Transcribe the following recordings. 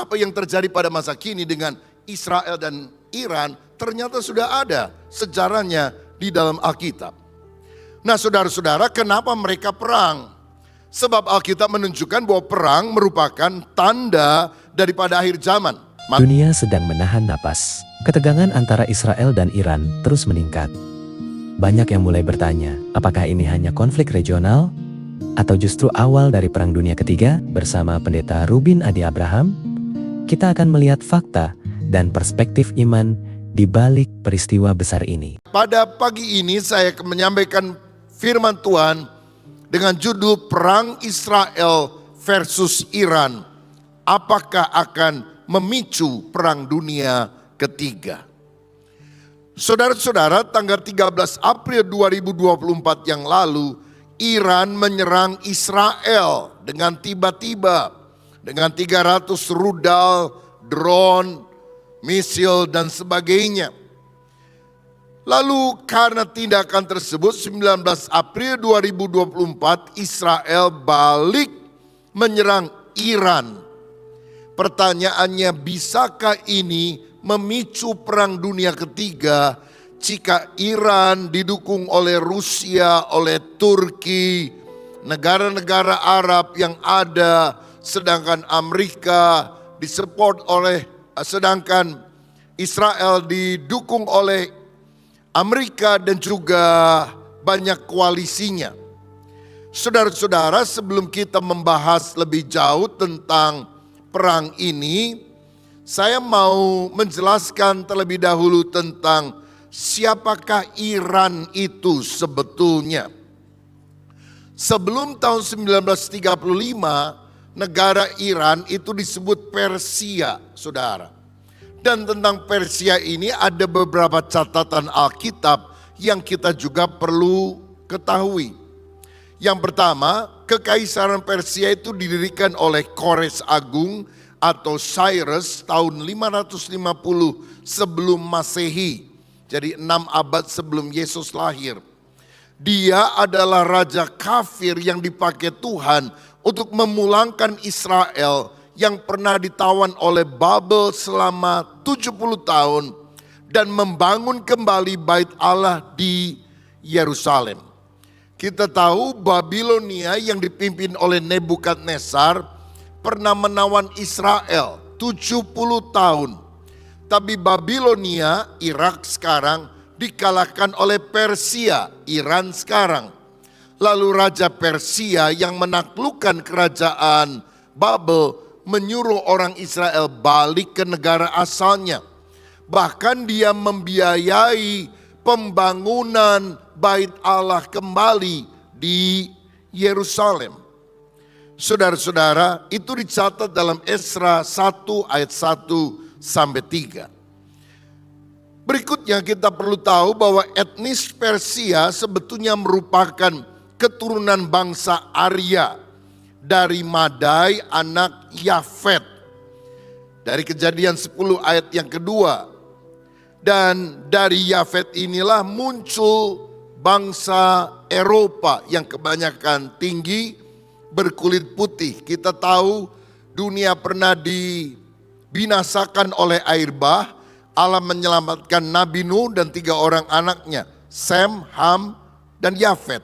apa yang terjadi pada masa kini dengan Israel dan Iran ternyata sudah ada sejarahnya di dalam Alkitab. Nah saudara-saudara, kenapa mereka perang? Sebab Alkitab menunjukkan bahwa perang merupakan tanda daripada akhir zaman. Dunia sedang menahan napas. Ketegangan antara Israel dan Iran terus meningkat. Banyak yang mulai bertanya, apakah ini hanya konflik regional? Atau justru awal dari Perang Dunia Ketiga? Bersama Pendeta Rubin Adi Abraham, kita akan melihat fakta dan perspektif iman di balik peristiwa besar ini. Pada pagi ini saya akan menyampaikan firman Tuhan dengan judul Perang Israel versus Iran. Apakah akan memicu Perang Dunia Ketiga? Saudara-saudara, tanggal 13 April 2024 yang lalu, Iran menyerang Israel dengan tiba-tiba. Dengan 300 rudal, drone, misil dan sebagainya. Lalu karena tindakan tersebut 19 April 2024 Israel balik menyerang Iran. Pertanyaannya, bisakah ini memicu Perang Dunia Ketiga jika Iran didukung oleh Rusia, oleh Turki, negara-negara Arab yang ada, sedangkan Amerika disupport oleh, sedangkan Israel didukung oleh Amerika dan juga banyak koalisinya. Saudara-saudara, sebelum kita membahas lebih jauh tentang perang ini, saya mau menjelaskan terlebih dahulu tentang siapakah Iran itu sebetulnya. Sebelum tahun 1935, negara Iran itu disebut Persia, saudara. Dan tentang Persia ini ada beberapa catatan Alkitab yang kita juga perlu ketahui. Yang pertama, Kekaisaran Persia itu didirikan oleh Kores Agung atau Cyrus tahun 550 sebelum Masehi. Jadi 6 abad sebelum Yesus lahir. Dia adalah raja kafir yang dipakai Tuhan untuk memulangkan Israel yang pernah ditawan oleh Babel selama 70 tahun dan membangun kembali bait Allah di Yerusalem. Kita tahu Babilonia yang dipimpin oleh Nebukadnezar pernah menawan Israel 70 tahun. Tapi Babilonia, Irak sekarang dikalahkan oleh Persia, Iran sekarang. Lalu Raja Persia yang menaklukkan kerajaan Babel menyuruh orang Israel balik ke negara asalnya. Bahkan dia membiayai pembangunan bait Allah kembali di Yerusalem. Saudara-saudara, itu dicatat dalam Esra 1 ayat 1 sampai 3. Berikutnya kita perlu tahu bahwa etnis Persia sebetulnya merupakan keturunan bangsa Arya dari Madai anak Yafet. Dari Kejadian 10 ayat yang kedua. Dan dari Yafet inilah muncul bangsa Eropa yang kebanyakan tinggi berkulit putih. Kita tahu dunia pernah dibinasakan oleh air bah. Allah menyelamatkan Nabi Nuh dan 3 orang anaknya, Sem, Ham, dan Yafet.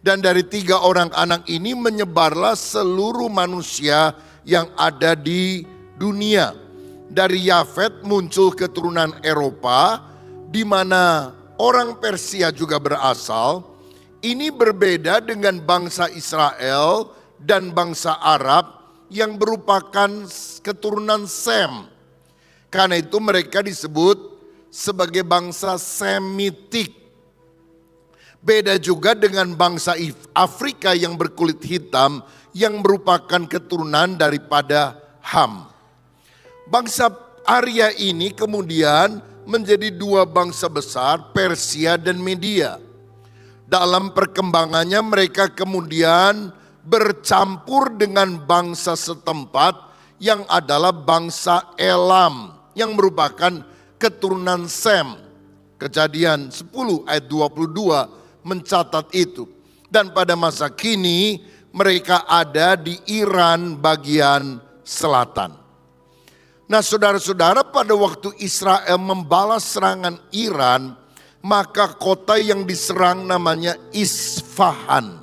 Dan dari 3 orang anak ini menyebarlah seluruh manusia yang ada di dunia. Dari Yafet muncul keturunan Eropa, di mana orang Persia juga berasal. Ini berbeda dengan bangsa Israel dan bangsa Arab yang merupakan keturunan Sem. Karena itu mereka disebut sebagai bangsa Semitik. Beda juga dengan bangsa Afrika yang berkulit hitam yang merupakan keturunan daripada Ham. Bangsa Arya ini kemudian menjadi 2 bangsa besar, Persia dan Media. Dalam perkembangannya mereka kemudian bercampur dengan bangsa setempat yang adalah bangsa Elam yang merupakan keturunan Sem. Kejadian 10 ayat 22 mencatat itu. Dan pada masa kini mereka ada di Iran bagian selatan. Nah saudara-saudara, pada waktu Israel membalas serangan Iran, maka kota yang diserang namanya Isfahan.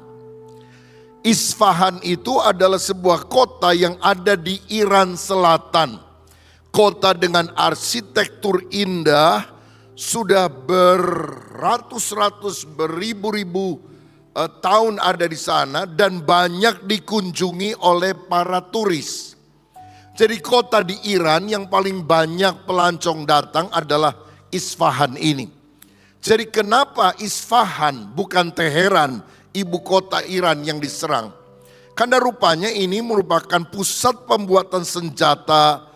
Isfahan itu adalah sebuah kota yang ada di Iran Selatan. Kota dengan arsitektur indah, sudah beratus-ratus, beribu-ribu tahun ada di sana dan banyak dikunjungi oleh para turis. Jadi kota di Iran yang paling banyak pelancong datang adalah Isfahan ini. Jadi kenapa Isfahan bukan Teheran, ibu kota Iran yang diserang? Karena rupanya ini merupakan pusat pembuatan senjata,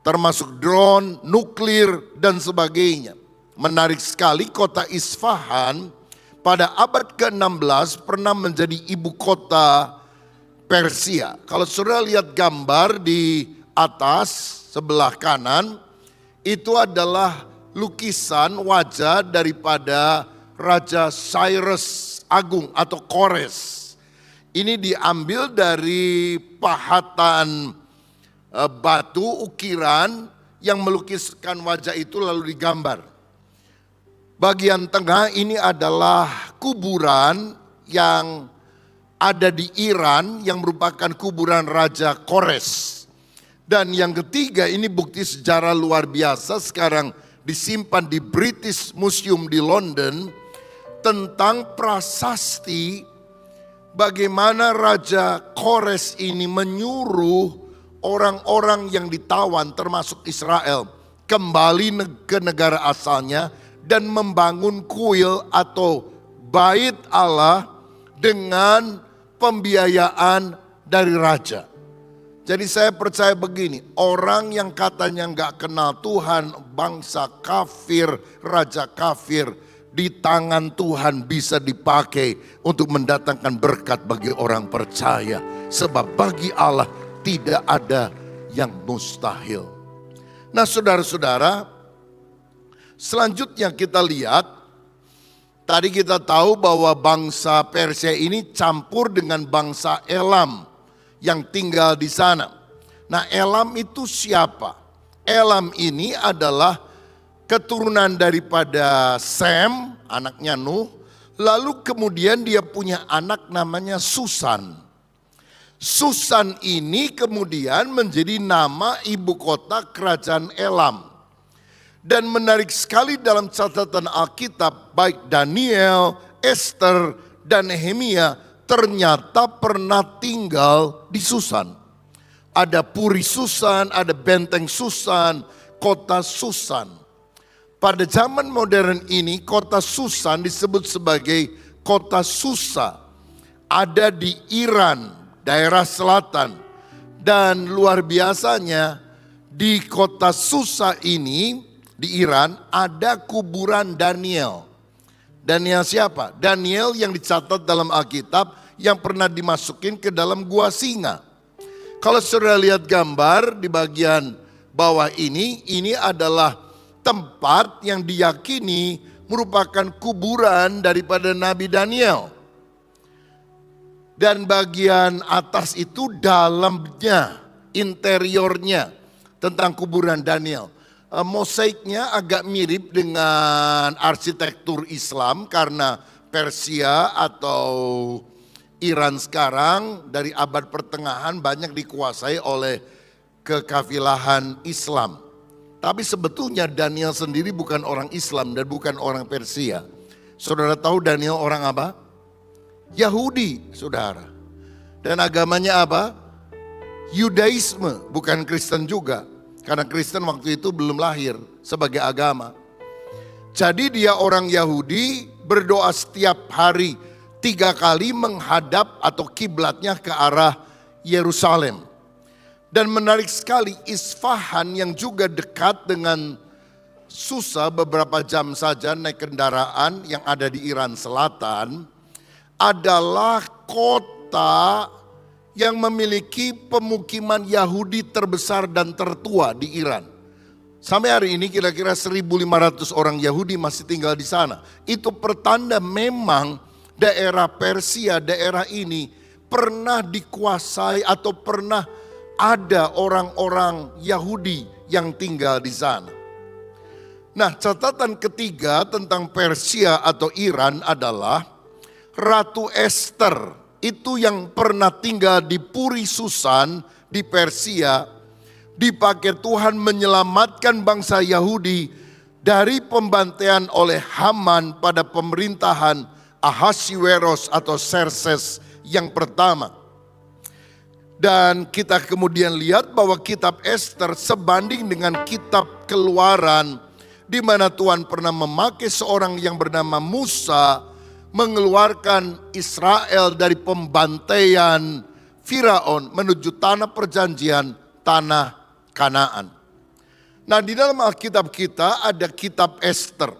termasuk drone, nuklir, dan sebagainya. Menarik sekali, kota Isfahan pada abad ke-16 pernah menjadi ibu kota Persia. Kalau saudara lihat gambar di atas sebelah kanan, itu adalah lukisan wajah daripada Raja Cyrus Agung atau Kores. Ini diambil dari pahatan batu ukiran yang melukiskan wajah itu lalu digambar. Bagian tengah ini adalah kuburan yang ada di Iran yang merupakan kuburan Raja Kores. Dan yang ketiga, ini bukti sejarah luar biasa sekarang disimpan di British Museum di London, tentang prasasti bagaimana Raja Kores ini menyuruh orang-orang yang ditawan termasuk Israel kembali ke negara asalnya dan membangun kuil atau bait Allah dengan pembiayaan dari raja. Jadi saya percaya begini, orang yang katanya nggak kenal Tuhan, bangsa kafir, raja kafir, di tangan Tuhan bisa dipakai untuk mendatangkan berkat bagi orang percaya. Sebab bagi Allah tidak ada yang mustahil. Nah saudara-saudara, selanjutnya kita lihat, tadi kita tahu bahwa bangsa Persia ini campur dengan bangsa Elam yang tinggal di sana. Nah, Elam itu siapa? Elam ini adalah keturunan daripada Sem, anaknya Nuh. Lalu kemudian dia punya anak namanya Susan. Susan ini kemudian menjadi nama ibu kota kerajaan Elam. Dan menarik sekali dalam catatan Alkitab, baik Daniel, Esther, dan Nehemia ternyata pernah tinggal di Susan. Ada Puri Susan, ada Benteng Susan, kota Susan. Pada zaman modern ini kota Susan disebut sebagai kota Susa. Ada di Iran, daerah selatan. Dan luar biasanya di kota Susa ini, di Iran ada kuburan Daniel. Daniel siapa? Daniel yang dicatat dalam Alkitab yang pernah dimasukin ke dalam gua singa. Kalau saudara lihat gambar di bagian bawah ini adalah tempat yang diyakini merupakan kuburan daripada Nabi Daniel. Dan bagian atas itu dalamnya, interiornya tentang kuburan Daniel. Mosaiknya agak mirip dengan arsitektur Islam karena Persia atau Iran sekarang dari abad pertengahan banyak dikuasai oleh kekafilahan Islam. Tapi sebetulnya Daniel sendiri bukan orang Islam dan bukan orang Persia. Saudara tahu Daniel orang apa? Yahudi, saudara. Dan agamanya apa? Yudaisme, bukan Kristen juga. Karena Kristen waktu itu belum lahir sebagai agama. Jadi dia orang Yahudi, berdoa setiap hari 3 kali menghadap atau kiblatnya ke arah Yerusalem. Dan menarik sekali, Isfahan yang juga dekat dengan Susa beberapa jam saja naik kendaraan yang ada di Iran Selatan, adalah kota yang memiliki pemukiman Yahudi terbesar dan tertua di Iran. Sampai hari ini kira-kira 1.500 orang Yahudi masih tinggal di sana. Itu pertanda memang daerah Persia, daerah ini pernah dikuasai atau pernah ada orang-orang Yahudi yang tinggal di sana. Nah, catatan ketiga tentang Persia atau Iran adalah Ratu Ester itu yang pernah tinggal di Puri Susan di Persia, dipakai Tuhan menyelamatkan bangsa Yahudi dari pembantaian oleh Haman pada pemerintahan Ahasiweros atau Xerxes yang pertama. Dan kita kemudian lihat bahwa kitab Ester sebanding dengan kitab Keluaran, di mana Tuhan pernah memakai seorang yang bernama Musa mengeluarkan Israel dari pembantaian Firaun menuju tanah perjanjian, tanah Kanaan. Nah, di dalam Alkitab kita ada kitab Ester.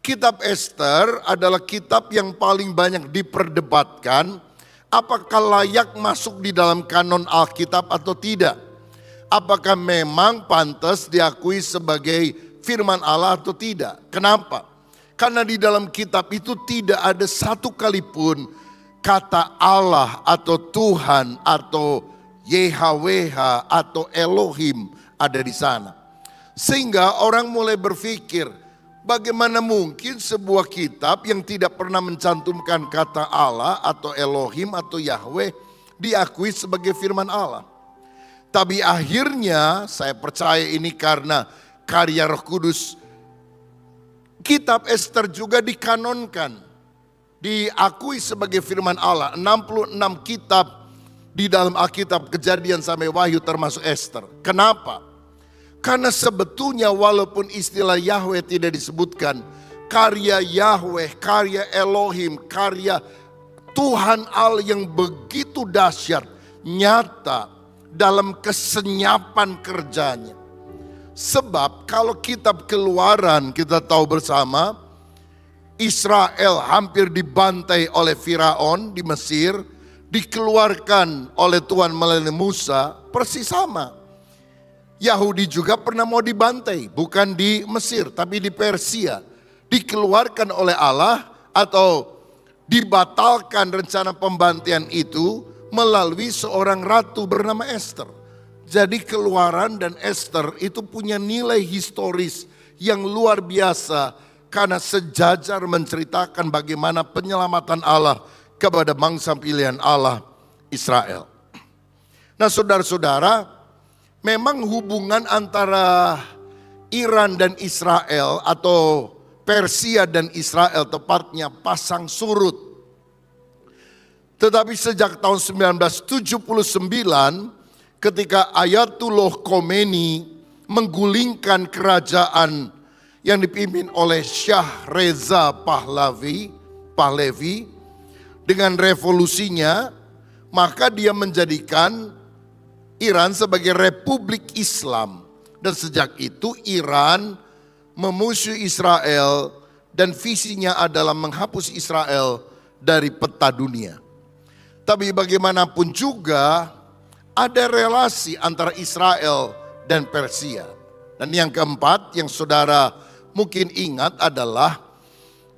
Kitab Ester adalah kitab yang paling banyak diperdebatkan, apakah layak masuk di dalam kanon Alkitab atau tidak. Apakah memang pantas diakui sebagai firman Allah atau tidak. Kenapa? Karena di dalam kitab itu tidak ada satu kali pun kata Allah atau Tuhan atau YHWH atau Elohim ada di sana. Sehingga orang mulai berpikir, bagaimana mungkin sebuah kitab yang tidak pernah mencantumkan kata Allah atau Elohim atau Yahweh diakui sebagai firman Allah. Tapi akhirnya saya percaya ini karena karya Roh Kudus, kitab Ester juga dikanonkan, diakui sebagai firman Allah. 66 kitab di dalam Alkitab Kejadian sampai Wahyu termasuk Ester. Kenapa? Karena sebetulnya walaupun istilah Yahweh tidak disebutkan, karya Yahweh, karya Elohim, karya Tuhan Allah yang begitu dahsyat, nyata dalam kesenyapan kerjanya. Sebab kalau kitab Keluaran kita tahu bersama, Israel hampir dibantai oleh Firaun di Mesir, dikeluarkan oleh Tuhan melalui Musa, persis sama. Yahudi juga pernah mau dibantai, bukan di Mesir tapi di Persia. Dikeluarkan oleh Allah atau dibatalkan rencana pembantaian itu melalui seorang ratu bernama Ester. Jadi Keluaran dan Ester itu punya nilai historis yang luar biasa karena sejajar menceritakan bagaimana penyelamatan Allah kepada bangsa pilihan Allah Israel. Nah, saudara-saudara, memang hubungan antara Iran dan Israel atau Persia dan Israel tepatnya pasang surut. Tetapi sejak tahun 1979 ketika Ayatullah Khomeini menggulingkan kerajaan yang dipimpin oleh Shah Reza Pahlavi dengan revolusinya, maka dia menjadikan Iran sebagai republik Islam. Dan sejak itu Iran memusuhi Israel dan visinya adalah menghapus Israel dari peta dunia. Tapi bagaimanapun juga ada relasi antara Israel dan Persia. Dan yang keempat yang saudara mungkin ingat adalah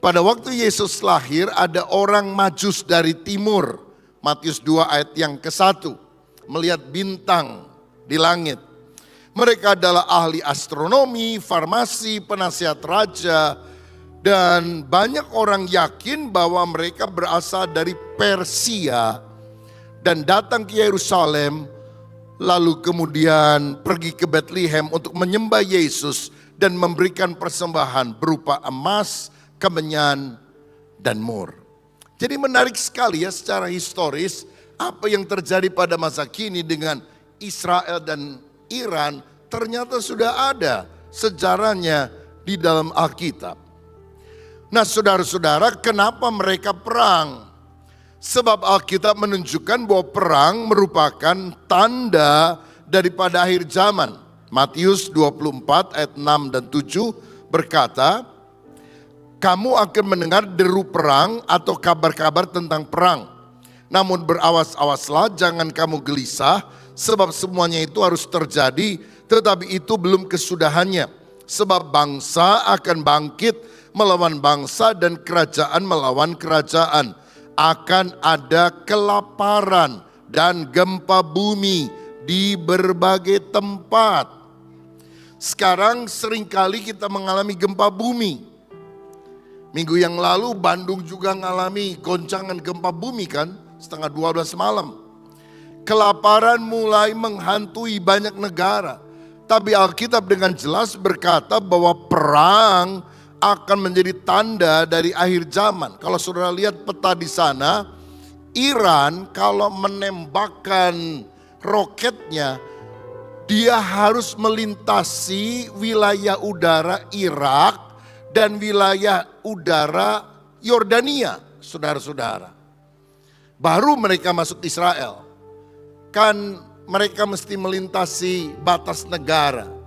pada waktu Yesus lahir ada orang Majus dari timur. Matius 2 ayat yang ke-1. Melihat bintang di langit. Mereka adalah ahli astronomi, farmasi, penasihat raja. Dan banyak orang yakin bahwa mereka berasal dari Persia dan datang ke Yerusalem, lalu kemudian pergi ke Bethlehem untuk menyembah Yesus dan memberikan persembahan berupa emas, kemenyan, dan mur. Jadi menarik sekali ya secara historis apa yang terjadi pada masa kini dengan Israel dan Iran ternyata sudah ada sejarahnya di dalam Alkitab. Nah, saudara-saudara, kenapa mereka perang? Sebab Alkitab menunjukkan bahwa perang merupakan tanda daripada akhir zaman. Matius 24 ayat 6 dan 7 berkata, kamu akan mendengar deru perang atau kabar-kabar tentang perang. Namun berawas-awaslah, jangan kamu gelisah, sebab semuanya itu harus terjadi, tetapi itu belum kesudahannya. Sebab bangsa akan bangkit melawan bangsa dan kerajaan melawan kerajaan. Akan ada kelaparan dan gempa bumi di berbagai tempat. Sekarang seringkali kita mengalami gempa bumi. Minggu yang lalu Bandung juga mengalami goncangan gempa bumi kan, setengah 12 malam. Kelaparan mulai menghantui banyak negara. Tapi Alkitab dengan jelas berkata bahwa perang akan menjadi tanda dari akhir zaman. Kalau saudara lihat peta di sana, Iran kalau menembakkan roketnya, dia harus melintasi wilayah udara Irak dan wilayah udara Yordania, saudara-saudara. Baru mereka masuk Israel. Kan mereka mesti melintasi batas negara.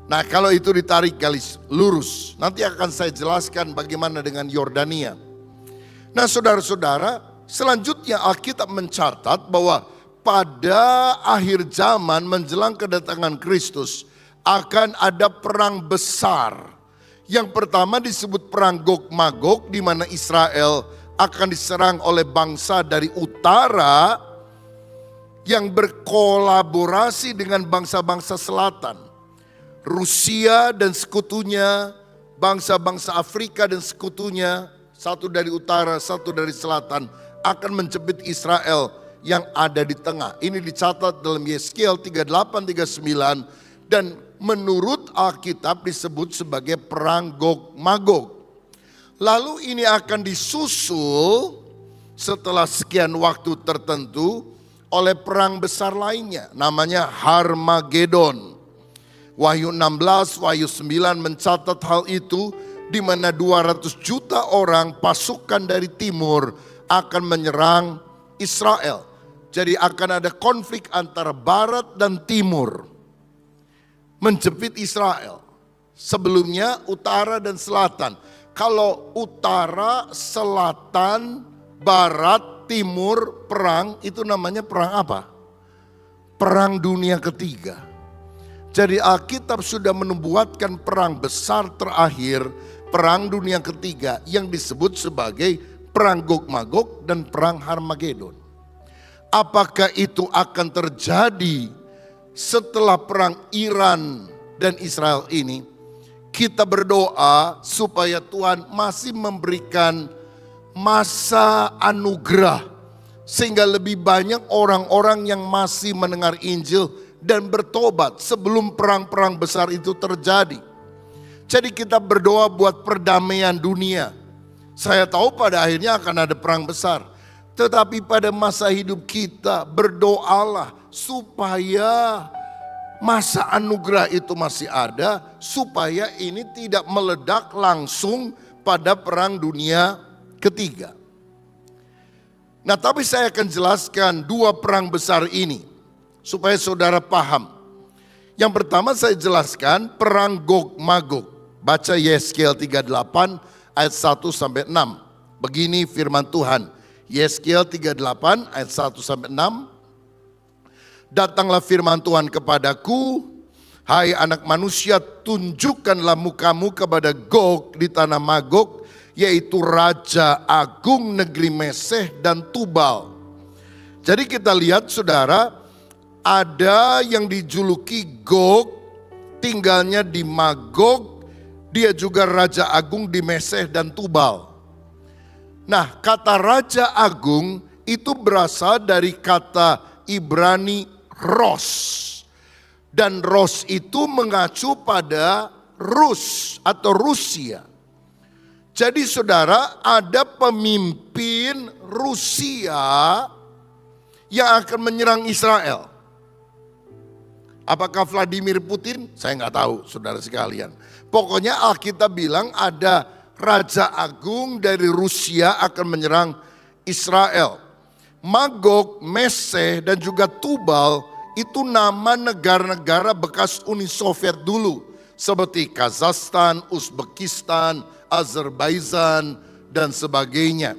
Nah, kalau itu ditarik garis lurus, nanti akan saya jelaskan bagaimana dengan Yordania. Nah, saudara-saudara, selanjutnya Alkitab mencatat bahwa pada akhir zaman menjelang kedatangan Kristus akan ada perang besar. Yang pertama disebut perang Gog Magog, di mana Israel akan diserang oleh bangsa dari utara yang berkolaborasi dengan bangsa-bangsa selatan. Rusia dan sekutunya, bangsa-bangsa Afrika dan sekutunya, satu dari utara, satu dari selatan, akan menjepit Israel yang ada di tengah. Ini dicatat dalam Yeskiel 38-39 dan menurut Alkitab disebut sebagai perang Gog Magog. Lalu ini akan disusul setelah sekian waktu tertentu oleh perang besar lainnya, namanya Harmagedon. Wahyu 16, Wahyu 9 mencatat hal itu, di mana 200 juta orang pasukan dari timur akan menyerang Israel. Jadi akan ada konflik antara barat dan timur menjepit Israel. Sebelumnya utara dan selatan. Kalau utara, selatan, barat, timur perang, itu namanya perang apa? Perang dunia ketiga. Jadi Alkitab sudah menubuatkan perang besar terakhir, perang dunia ketiga yang disebut sebagai perang Gog Magog dan perang Harmagedon. Apakah itu akan terjadi setelah perang Iran dan Israel ini? Kita berdoa supaya Tuhan masih memberikan masa anugerah sehingga lebih banyak orang-orang yang masih mendengar Injil dan bertobat sebelum perang-perang besar itu terjadi. Jadi kita berdoa buat perdamaian dunia. Saya tahu pada akhirnya akan ada perang besar. Tetapi pada masa hidup kita berdoalah supaya masa anugerah itu masih ada. Supaya ini tidak meledak langsung pada perang dunia ketiga. Nah, tapi saya akan jelaskan dua perang besar ini supaya saudara paham. Yang pertama saya jelaskan perang Gog Magog. Baca Yeskiel 38 ayat 1 sampai 6. Begini firman Tuhan. Yeskiel 38 ayat 1 sampai 6. Datanglah firman Tuhan kepadaku, hai anak manusia, tunjukkanlah mukamu kepada Gog di tanah Magog, yaitu Raja Agung negeri Meseh dan Tubal. Jadi kita lihat saudara, ada yang dijuluki Gog, tinggalnya di Magog, dia juga Raja Agung di Meseh dan Tubal. Nah, kata Raja Agung itu berasal dari kata Ibrani Ros. Dan Ros itu mengacu pada Rus atau Rusia. Jadi saudara, ada pemimpin Rusia yang akan menyerang Israel. Apakah Vladimir Putin? Saya nggak tahu saudara sekalian. Pokoknya Alkitab bilang ada Raja Agung dari Rusia akan menyerang Israel. Magog, Meseh dan juga Tubal itu nama negara-negara bekas Uni Soviet dulu. Seperti Kazakhstan, Uzbekistan, Azerbaijan dan sebagainya.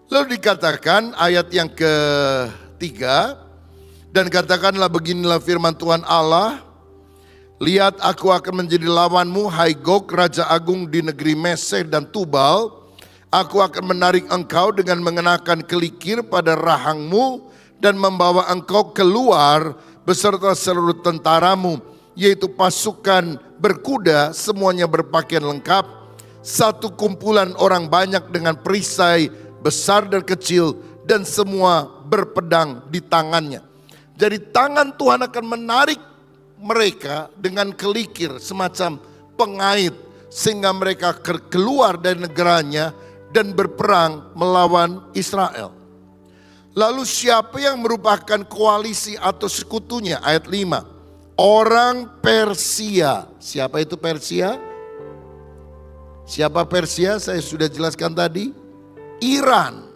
Lalu dikatakan ayat yang ketiga, dan katakanlah beginilah firman Tuhan Allah, lihat aku akan menjadi lawanmu hai Gog, Raja Agung di negeri Meseh dan Tubal. Aku akan menarik engkau dengan mengenakan kelikir pada rahangmu dan membawa engkau keluar beserta seluruh tentaramu, yaitu pasukan berkuda, semuanya berpakaian lengkap, satu kumpulan orang banyak dengan perisai besar dan kecil, dan semua berpedang di tangannya. Jadi tangan Tuhan akan menarik mereka dengan kelikir semacam pengait, sehingga mereka keluar dari negaranya dan berperang melawan Israel. Lalu siapa yang merupakan koalisi atau sekutunya? Ayat 5. Orang Persia. Siapa itu Persia? Siapa Persia? Saya sudah jelaskan tadi. Iran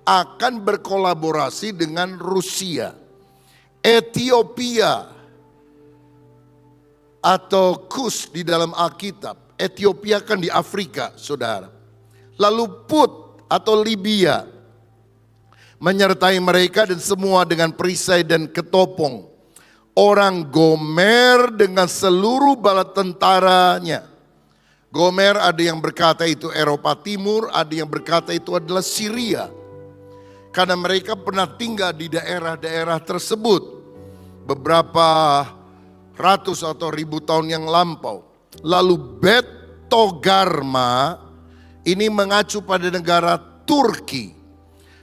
akan berkolaborasi dengan Rusia. Ethiopia atau Kus di dalam Alkitab. Ethiopia kan di Afrika, saudara. Lalu Put atau Libya menyertai mereka dan semua dengan perisai dan ketopong. Orang Gomer dengan seluruh bala tentaranya. Gomer ada yang berkata itu Eropa Timur, ada yang berkata itu adalah Syria. Karena mereka pernah tinggal di daerah-daerah tersebut beberapa ratus atau ribu tahun yang lampau. Lalu Bet Togarma ini mengacu pada negara Turki.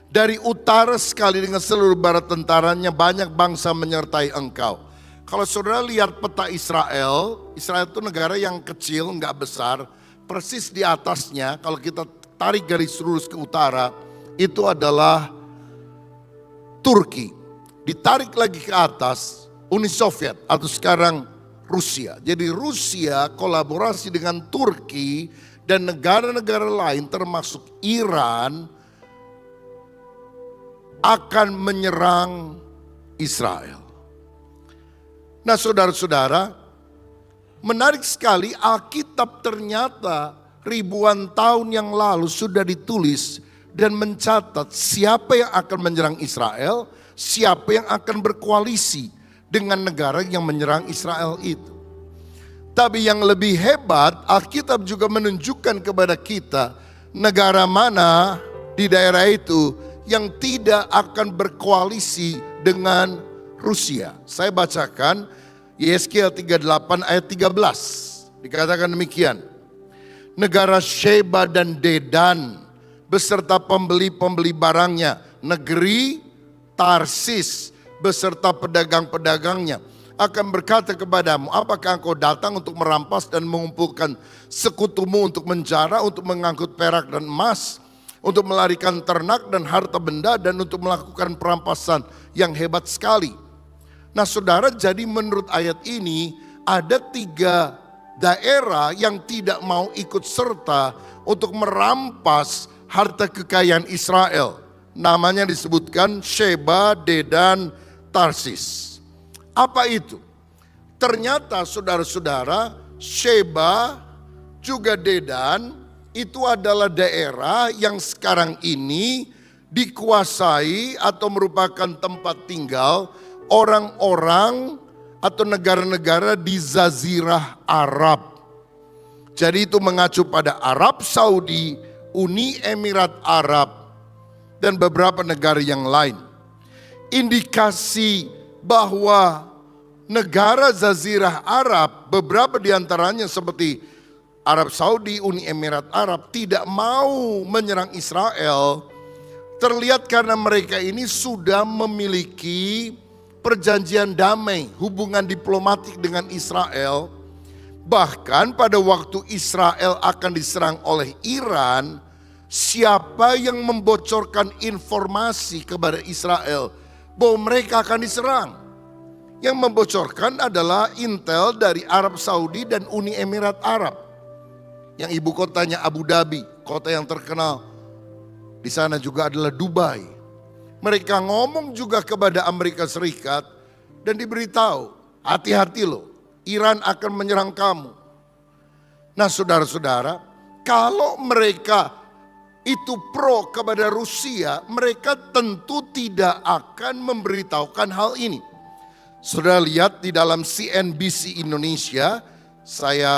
Dari utara sekali dengan seluruh bala tentaranya, banyak bangsa menyertai engkau. Kalau saudara lihat peta Israel, Israel itu negara yang kecil, nggak besar. Persis di atasnya, kalau kita tarik garis lurus ke utara, itu adalah Turki. Ditarik lagi ke atas, Uni Soviet atau sekarang Rusia. Jadi Rusia kolaborasi dengan Turki dan negara-negara lain termasuk Iran akan menyerang Israel. Nah saudara-saudara, menarik sekali Alkitab ternyata ribuan tahun yang lalu sudah ditulis dan mencatat siapa yang akan menyerang Israel, siapa yang akan berkoalisi dengan negara yang menyerang Israel itu. Tapi yang lebih hebat, Alkitab juga menunjukkan kepada kita negara mana di daerah itu yang tidak akan berkoalisi dengan Rusia. Saya bacakan Yeskiel 38 ayat 13. Dikatakan demikian. Negara Sheba dan Dedan beserta pembeli-pembeli barangnya. Negeri Tarsis beserta pedagang-pedagangnya akan berkata kepadamu, apakah engkau datang untuk merampas dan mengumpulkan sekutumu untuk menjara, untuk mengangkut perak dan emas, untuk melarikan ternak dan harta benda, dan untuk melakukan perampasan yang hebat sekali. Nah saudara, jadi menurut ayat ini ada 3 daerah yang tidak mau ikut serta untuk merampas harta kekayaan Israel. Namanya disebutkan Sheba, Dedan, Tarsis. Apa itu? Ternyata saudara-saudara, Sheba juga Dedan itu adalah daerah yang sekarang ini dikuasai atau merupakan tempat tinggal orang-orang atau negara-negara di Jazirah Arab. Jadi itu mengacu pada Arab Saudi, Uni Emirat Arab, dan beberapa negara yang lain. Indikasi bahwa negara Jazirah Arab, beberapa diantaranya seperti Arab Saudi, Uni Emirat Arab tidak mau menyerang Israel, terlihat karena mereka ini sudah memiliki perjanjian damai, hubungan diplomatik dengan Israel. Bahkan pada waktu Israel akan diserang oleh Iran, siapa yang membocorkan informasi kepada Israel bahwa mereka akan diserang? Yang membocorkan adalah intel dari Arab Saudi dan Uni Emirat Arab. Yang ibu kotanya Abu Dhabi, kota yang terkenal. Di sana juga adalah Dubai. Mereka ngomong juga kepada Amerika Serikat dan diberitahu, hati-hati loh, Iran akan menyerang kamu. Nah saudara-saudara, kalau mereka itu pro kepada Rusia, mereka tentu tidak akan memberitahukan hal ini. Saudara lihat di dalam CNBC Indonesia, saya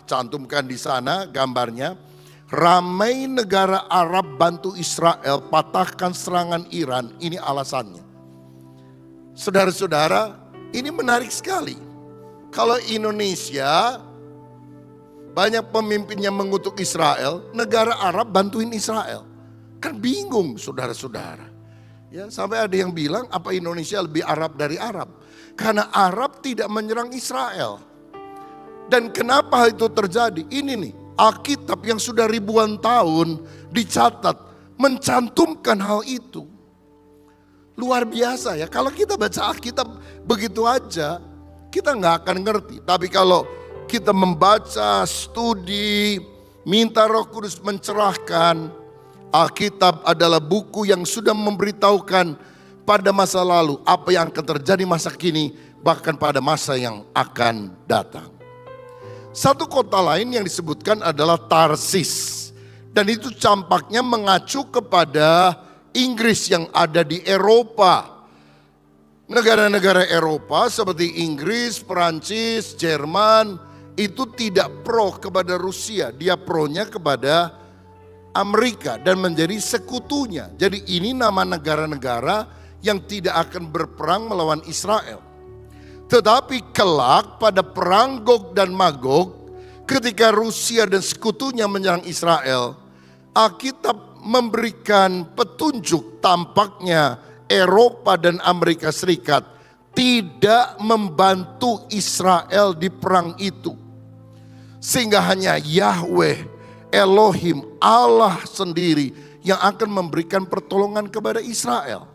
cantumkan di sana gambarnya. Ramai negara Arab bantu Israel patahkan serangan Iran. Ini alasannya. Saudara-saudara, ini menarik sekali. Kalau Indonesia, banyak pemimpinnya mengutuk Israel, negara Arab bantuin Israel. Kan bingung saudara-saudara. Ya, sampai ada yang bilang apa Indonesia lebih Arab dari Arab. Karena Arab tidak menyerang Israel. Dan kenapa hal itu terjadi? Ini nih, Alkitab yang sudah ribuan tahun dicatat, mencantumkan hal itu. Luar biasa ya, kalau kita baca Alkitab begitu aja, kita nggak akan ngerti. Tapi kalau kita membaca, studi, minta Roh Kudus mencerahkan, Alkitab adalah buku yang sudah memberitahukan pada masa lalu apa yang akan terjadi masa kini, bahkan pada masa yang akan datang. Satu kota lain yang disebutkan adalah Tarsis, dan itu campaknya mengacu kepada Inggris yang ada di Eropa. Negara-negara Eropa seperti Inggris, Perancis, Jerman itu tidak pro kepada Rusia. Dia pronya kepada Amerika dan menjadi sekutunya. Jadi ini nama negara-negara yang tidak akan berperang melawan Israel. Tetapi kelak pada perang Gog dan Magog, ketika Rusia dan sekutunya menyerang Israel, Alkitab memberikan petunjuk tampaknya Eropa dan Amerika Serikat tidak membantu Israel di perang itu. Sehingga hanya Yahweh, Elohim, Allah sendiri yang akan memberikan pertolongan kepada Israel.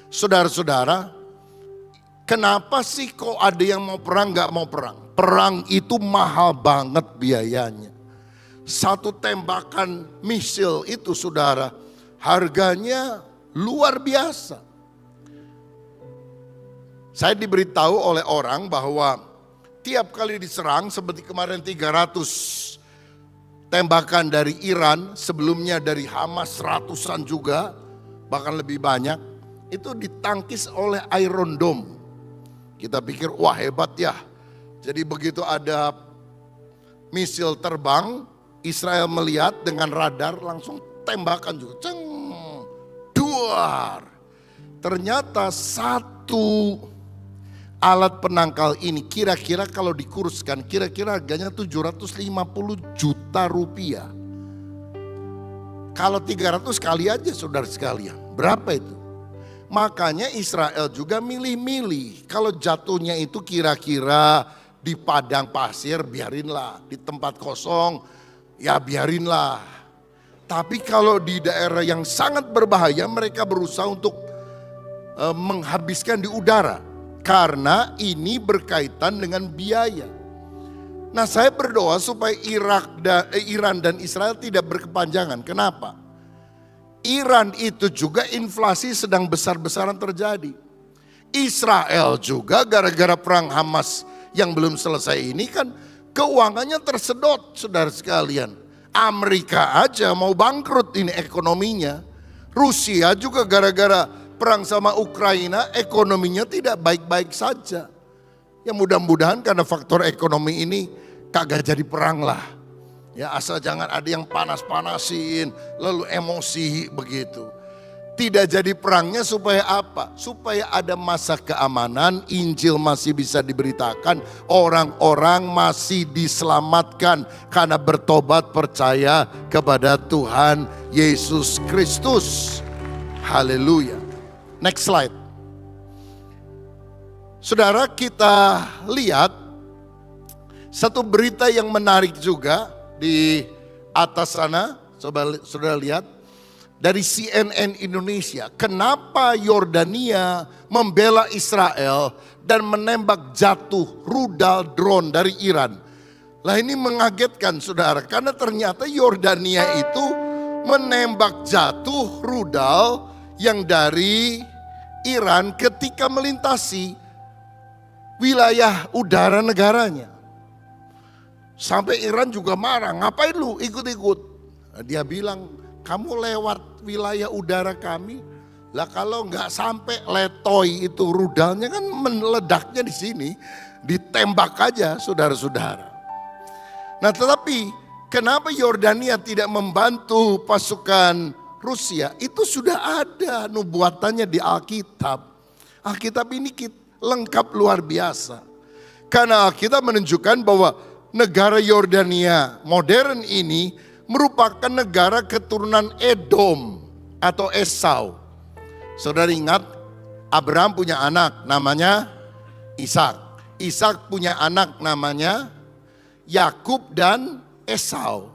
Saudara-saudara, kenapa sih kok ada yang mau perang gak mau perang? Perang itu mahal banget biayanya. Satu tembakan misil itu saudara, harganya luar biasa. Saya diberitahu oleh orang bahwa tiap kali diserang seperti kemarin 300 tembakan dari Iran, sebelumnya dari Hamas ratusan juga, bahkan lebih banyak, itu ditangkis oleh Iron Dome. Kita pikir wah hebat ya. Jadi begitu ada misil terbang, Israel melihat dengan radar langsung tembakan juga. Ceng, duar. Ternyata satu alat penangkal ini kira-kira kalau dikuruskan kira-kira harganya 750 juta rupiah. Kalau 300 kali aja saudara sekalian, berapa itu? Makanya Israel juga milih-milih. Kalau jatuhnya itu kira-kira di padang pasir biarinlah, di tempat kosong ya biarinlah. Tapi kalau di daerah yang sangat berbahaya mereka berusaha untuk menghabiskan di udara. Karena ini berkaitan dengan biaya. Nah saya berdoa supaya Iran dan Israel tidak berkepanjangan. Kenapa? Iran itu juga inflasi sedang besar-besaran terjadi. Israel juga gara-gara perang Hamas yang belum selesai ini kan keuangannya tersedot saudara sekalian. Amerika aja mau bangkrut ini ekonominya. Rusia juga gara-gara perang sama Ukraina ekonominya tidak baik-baik saja. Ya mudah-mudahan karena faktor ekonomi ini kagak jadi perang lah. Ya asal jangan ada yang panas-panasin lalu emosi begitu. Tidak jadi perangnya supaya apa? Supaya ada masa keamanan, Injil masih bisa diberitakan, orang-orang masih diselamatkan karena bertobat percaya kepada Tuhan Yesus Kristus. Haleluya. Next slide. Saudara, kita lihat satu berita yang menarik juga di atas sana. Saudara lihat. Dari CNN Indonesia, kenapa Yordania membela Israel dan menembak jatuh rudal drone dari Iran. Lah ini mengagetkan saudara, karena ternyata Yordania itu menembak jatuh rudal yang dari Iran ketika melintasi wilayah udara negaranya. Sampai Iran juga marah, ngapain lu ikut-ikut? Nah, dia bilang, kamu lewat wilayah udara kami, lah kalau nggak sampai letoy itu rudalnya kan meledaknya di sini, ditembak aja saudara-saudara. Nah tetapi kenapa Yordania tidak membantu pasukan Rusia? Itu sudah ada nubuatannya di Alkitab. Alkitab ini lengkap luar biasa. Karena Alkitab menunjukkan bahwa negara Yordania modern ini merupakan negara keturunan Edom atau Esau. Saudara ingat, Abraham punya anak namanya Ishak. Ishak punya anak namanya Yakub dan Esau.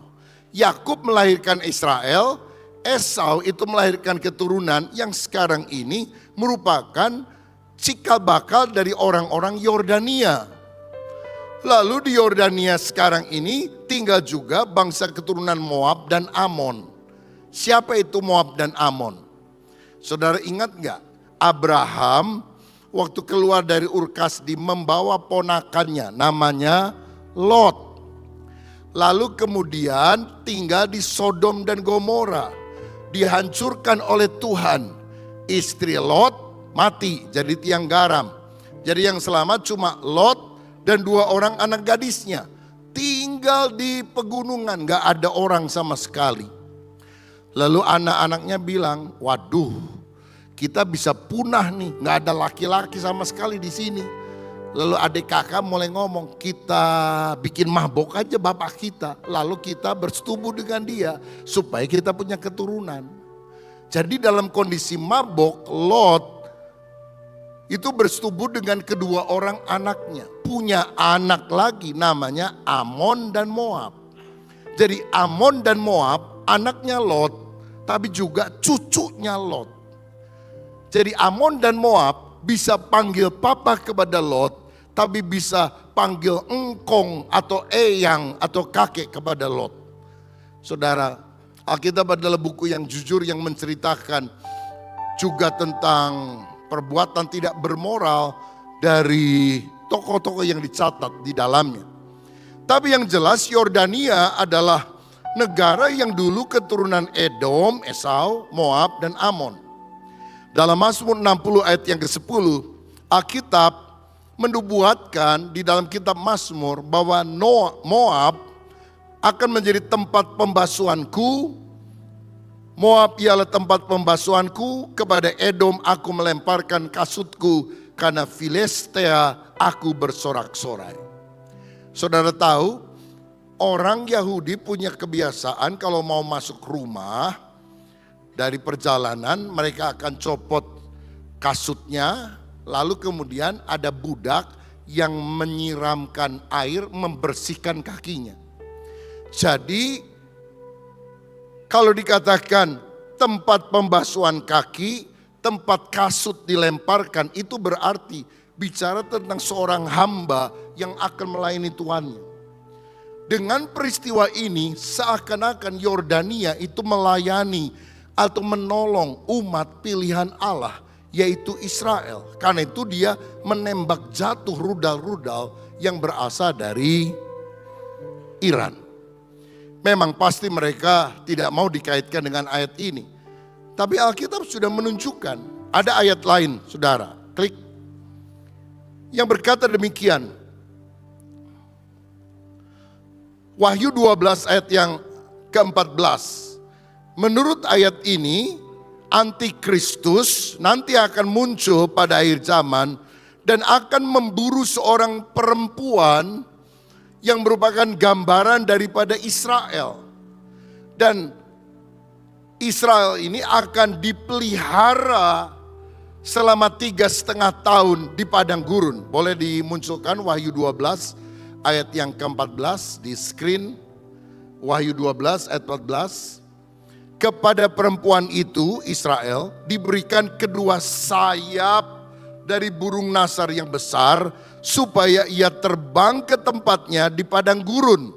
Yakub melahirkan Israel, Esau itu melahirkan keturunan yang sekarang ini merupakan cikal bakal dari orang-orang Yordania. Lalu di Yordania sekarang ini tinggal juga bangsa keturunan Moab dan Amon. Siapa itu Moab dan Amon? Saudara ingat gak? Abraham waktu keluar dari Ur Kasdi membawa ponakannya namanya Lot. Lalu kemudian tinggal di Sodom dan Gomora. Dihancurkan oleh Tuhan. Istri Lot mati jadi tiang garam. Jadi yang selamat cuma Lot dan 2 orang anak gadisnya. Tinggal di pegunungan, gak ada orang sama sekali. Lalu anak-anaknya bilang, waduh kita bisa punah nih, gak ada laki-laki sama sekali di sini. Lalu adik kakak mulai ngomong, kita bikin mabok aja bapak kita. Lalu kita bersetubuh dengan dia supaya kita punya keturunan. Jadi dalam kondisi mabok, Lot itu bersetubuh dengan kedua orang anaknya. Punya anak lagi namanya Amon dan Moab. Jadi Amon dan Moab anaknya Lot, tapi juga cucunya Lot. Jadi Amon dan Moab bisa panggil papa kepada Lot, tapi bisa panggil engkong atau eyang atau kakek kepada Lot. Saudara, Alkitab adalah buku yang jujur yang menceritakan juga tentang perbuatan tidak bermoral dari tokoh-tokoh yang dicatat di dalamnya. Tapi yang jelas Yordania adalah negara yang dulu keturunan Edom, Esau, Moab, dan Amon. Dalam Mazmur 60 ayat yang ke-10, Alkitab menubuatkan di dalam kitab Mazmur bahwa Moab akan menjadi tempat pembasuhanku. Moab ialah tempat pembasuhanku, kepada Edom aku melemparkan kasutku, karena Filistea aku bersorak-sorai. Saudara tahu, orang Yahudi punya kebiasaan kalau mau masuk rumah, dari perjalanan mereka akan copot kasutnya, lalu kemudian ada budak yang menyiramkan air membersihkan kakinya. Jadi kalau dikatakan tempat pembasuhan kaki, tempat kasut dilemparkan, itu berarti bicara tentang seorang hamba yang akan melayani tuannya. Dengan peristiwa ini seakan-akan Yordania itu melayani atau menolong umat pilihan Allah, yaitu Israel. Karena itu dia menembak jatuh rudal-rudal yang berasal dari Iran. Memang pasti mereka tidak mau dikaitkan dengan ayat ini. Tapi Alkitab sudah menunjukkan, ada ayat lain saudara, klik. Yang berkata demikian. Wahyu 12 ayat yang ke-14. Menurut ayat ini, Antikristus nanti akan muncul pada akhir zaman dan akan memburu seorang perempuan yang merupakan gambaran daripada Israel. Dan Israel ini akan dipelihara selama 3,5 tahun di padang gurun. Boleh dimunculkan Wahyu 12 ayat yang ke-14 di screen. Wahyu 12 ayat 14. Kepada perempuan itu, Israel, diberikan kedua sayap dari burung nasar yang besar, supaya ia terbang ke tempatnya di padang gurun,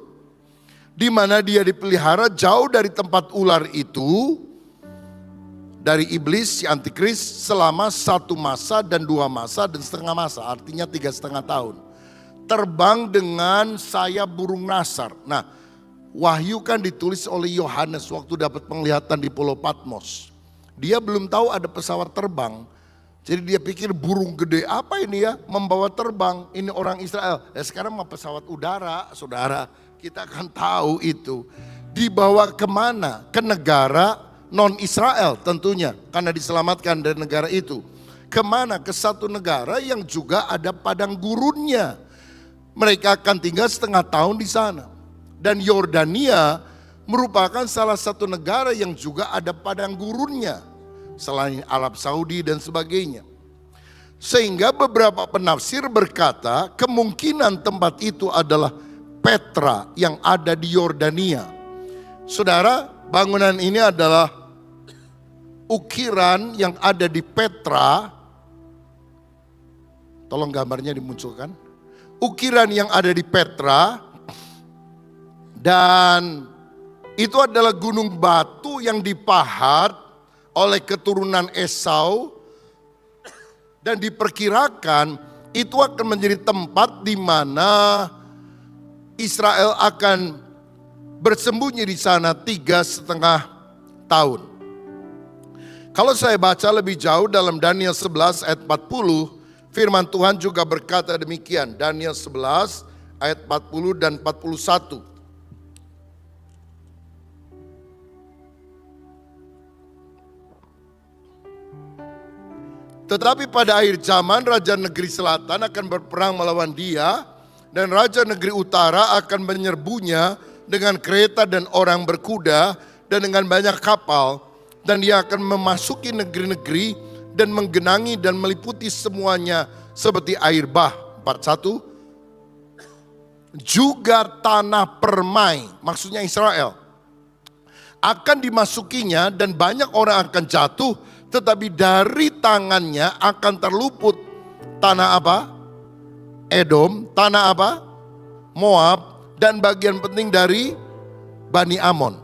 di mana dia dipelihara jauh dari tempat ular itu, dari iblis si antikris, selama 1 masa dan 2 masa dan setengah masa, artinya 3,5 tahun. Terbang dengan sayap burung nasar. Nah, Wahyu kan ditulis oleh Yohanes waktu dapat penglihatan di Pulau Patmos. Dia belum tahu ada pesawat terbang. Jadi dia pikir burung gede apa ini ya membawa terbang. Ini orang Israel. Sekarang mah pesawat udara, saudara. Kita akan tahu itu. Dibawa kemana? Ke negara non-Israel tentunya. Karena diselamatkan dari negara itu. Kemana? Ke satu negara yang juga ada padang gurunnya. Mereka akan tinggal setengah tahun di sana. Dan Yordania merupakan salah satu negara yang juga ada padang gurunnya. Selain Arab Saudi dan sebagainya. Sehingga beberapa penafsir berkata kemungkinan tempat itu adalah Petra yang ada di Yordania. Saudara, bangunan ini adalah ukiran yang ada di Petra. Tolong gambarnya dimunculkan. Ukiran yang ada di Petra. Dan itu adalah gunung batu yang dipahat oleh keturunan Esau. Dan diperkirakan itu akan menjadi tempat di mana Israel akan bersembunyi di sana 3,5 tahun. Kalau saya baca lebih jauh dalam Daniel 11 ayat 40, firman Tuhan juga berkata demikian. Daniel 11 ayat 40 dan 41. Tetapi pada akhir zaman Raja Negeri Selatan akan berperang melawan dia, dan Raja Negeri Utara akan menyerbunya dengan kereta dan orang berkuda dan dengan banyak kapal. Dan dia akan memasuki negeri-negeri dan menggenangi dan meliputi semuanya seperti air bah. 41. Juga tanah permai, maksudnya Israel, akan dimasukinya dan banyak orang akan jatuh. Tetapi dari tangannya akan terluput tanah apa? Edom, tanah apa? Moab, dan bagian penting dari Bani Amon.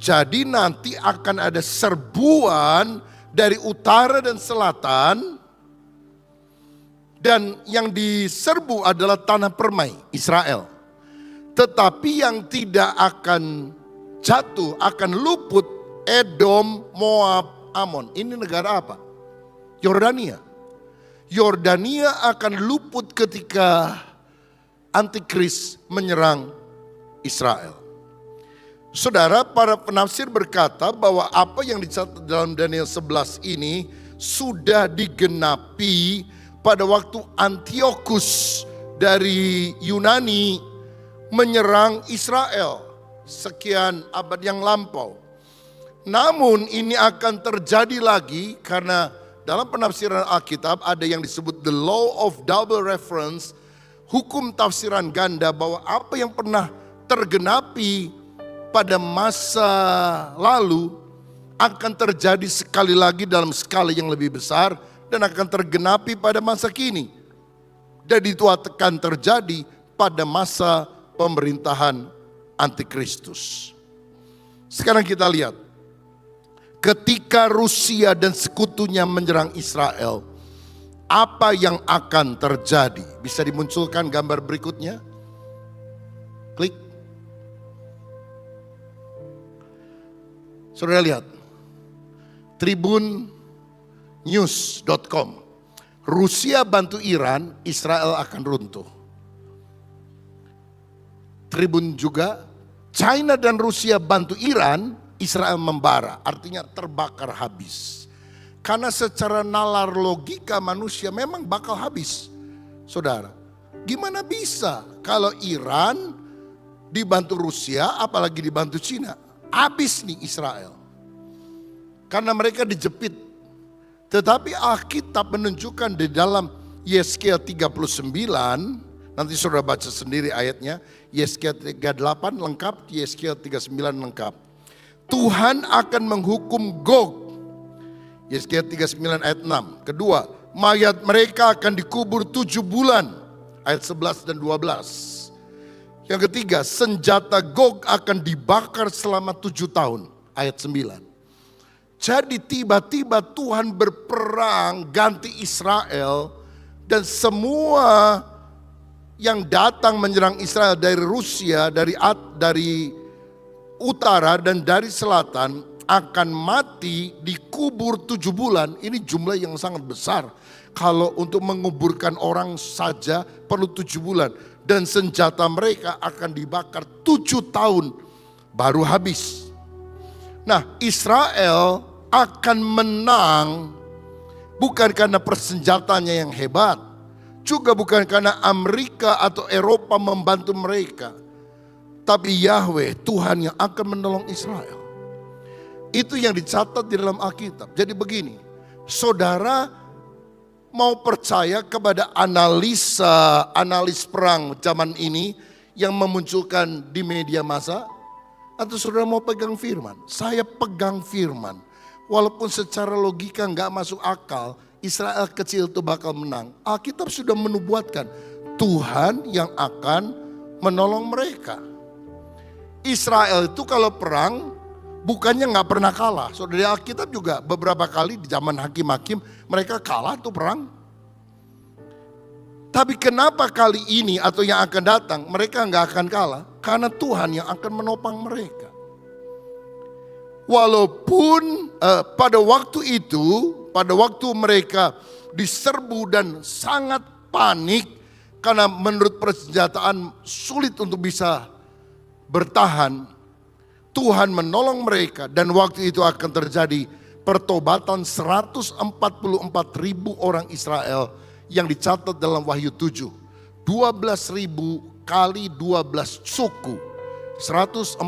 Jadi nanti akan ada serbuan dari utara dan selatan. Dan yang diserbu adalah tanah permai, Israel. Tetapi yang tidak akan jatuh, akan luput Edom, Moab, Amon. Ini negara apa? Yordania. Yordania akan luput ketika Antikris menyerang Israel. Saudara, para penafsir berkata bahwa apa yang dicatat dalam Daniel 11 ini sudah digenapi pada waktu Antiochus dari Yunani menyerang Israel sekian abad yang lampau. Namun ini akan terjadi lagi karena dalam penafsiran Alkitab ada yang disebut the law of double reference, hukum tafsiran ganda, bahwa apa yang pernah tergenapi pada masa lalu akan terjadi sekali lagi dalam skala yang lebih besar dan akan tergenapi pada masa kini. Dan itu akan terjadi pada masa pemerintahan Antikristus. Sekarang kita lihat. Ketika Rusia dan sekutunya menyerang Israel, apa yang akan terjadi? Bisa dimunculkan gambar berikutnya? Klik. Saudara lihat. Tribunnews.com. Rusia bantu Iran, Israel akan runtuh. Tribun juga, China dan Rusia bantu Iran, Israel membara, artinya terbakar habis. Karena secara nalar logika manusia memang bakal habis. Saudara, gimana bisa kalau Iran dibantu Rusia, apalagi dibantu Cina? Habis nih Israel. Karena mereka dijepit. Tetapi Alkitab menunjukkan di dalam Yesaya 39, nanti saudara baca sendiri ayatnya, Yesaya 38 lengkap, Yesaya 39 lengkap. Tuhan akan menghukum Gog. Yesaya 39 ayat 6. Kedua, mayat mereka akan dikubur 7 bulan. Ayat 11 dan 12. Yang ketiga, senjata Gog akan dibakar selama 7 tahun. Ayat 9. Jadi tiba-tiba Tuhan berperang ganti Israel. Dan semua yang datang menyerang Israel dari Rusia, dari utara dan dari selatan akan mati dikubur 7 bulan. Ini jumlah yang sangat besar. Kalau untuk menguburkan orang saja perlu 7 bulan. Dan senjata mereka akan dibakar 7 tahun baru habis. Nah, Israel akan menang bukan karena persenjatanya yang hebat, juga bukan karena Amerika atau Eropa membantu mereka, tapi Yahweh, Tuhan yang akan menolong Israel. Itu yang dicatat di dalam Alkitab. Jadi begini, saudara mau percaya kepada analis perang zaman ini yang memunculkan di media massa, atau saudara mau pegang firman? Saya pegang firman. Walaupun secara logika nggak masuk akal, Israel kecil itu bakal menang. Alkitab sudah menubuatkan Tuhan yang akan menolong mereka. Israel itu kalau perang bukannya nggak pernah kalah. Saudara, di Alkitab juga beberapa kali di zaman hakim-hakim mereka kalah tuh perang. Tapi kenapa kali ini atau yang akan datang mereka nggak akan kalah? Karena Tuhan yang akan menopang mereka. Walaupun pada waktu itu, pada waktu mereka diserbu dan sangat panik karena menurut persenjataan sulit untuk bisa bertahan, Tuhan menolong mereka dan waktu itu akan terjadi pertobatan 144.000 orang Israel yang dicatat dalam Wahyu 7. 12.000 kali 12 suku. 144.000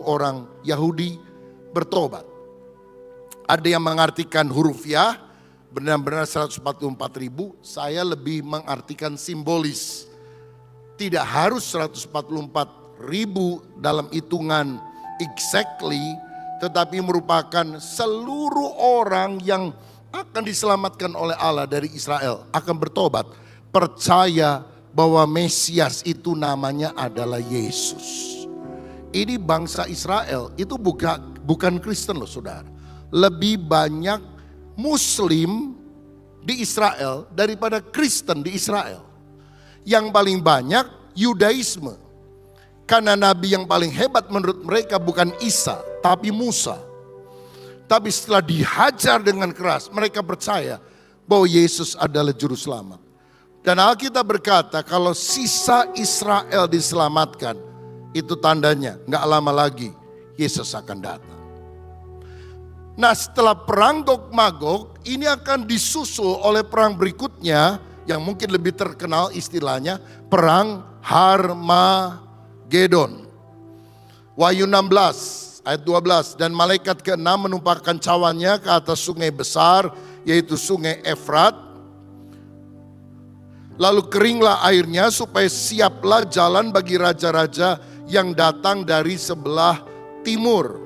orang Yahudi bertobat. Ada yang mengartikan huruf ya, benar-benar 144.000. Saya lebih mengartikan simbolis. Tidak harus 144.000 dalam hitungan exactly, tetapi merupakan seluruh orang yang akan diselamatkan oleh Allah dari Israel, akan bertobat, percaya bahwa Mesias itu namanya adalah Yesus. Ini bangsa Israel itu bukan Kristen loh saudara. Lebih banyak Muslim di Israel daripada Kristen di Israel. Yang paling banyak Yudaisme. Karena nabi yang paling hebat menurut mereka bukan Isa, tapi Musa. Tapi setelah dihajar dengan keras, mereka percaya bahwa Yesus adalah juru selamat. Dan Alkitab berkata kalau sisa Israel diselamatkan, itu tandanya gak lama lagi Yesus akan datang. Nah setelah perang Gog Magog, ini akan disusul oleh perang berikutnya yang mungkin lebih terkenal istilahnya perang Harmagedon. Wahyu 16 ayat 12, dan malaikat ke-6 menumpahkan cawannya ke atas sungai besar, yaitu sungai Efrat. Lalu keringlah airnya supaya siaplah jalan bagi raja-raja yang datang dari sebelah timur.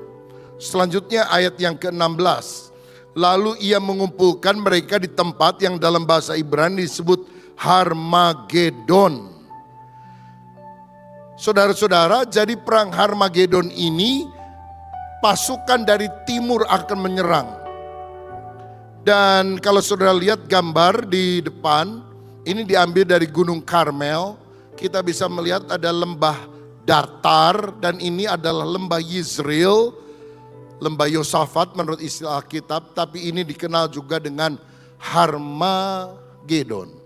Selanjutnya ayat yang ke-16. Lalu ia mengumpulkan mereka di tempat yang dalam bahasa Ibrani disebut Harmagedon. Saudara-saudara, jadi perang Harmagedon ini pasukan dari timur akan menyerang. Dan kalau saudara lihat gambar di depan, ini diambil dari Gunung Karmel. Kita bisa melihat ada lembah datar dan ini adalah lembah Yizreel, lembah Yosafat menurut istilah Alkitab, tapi ini dikenal juga dengan Harmagedon.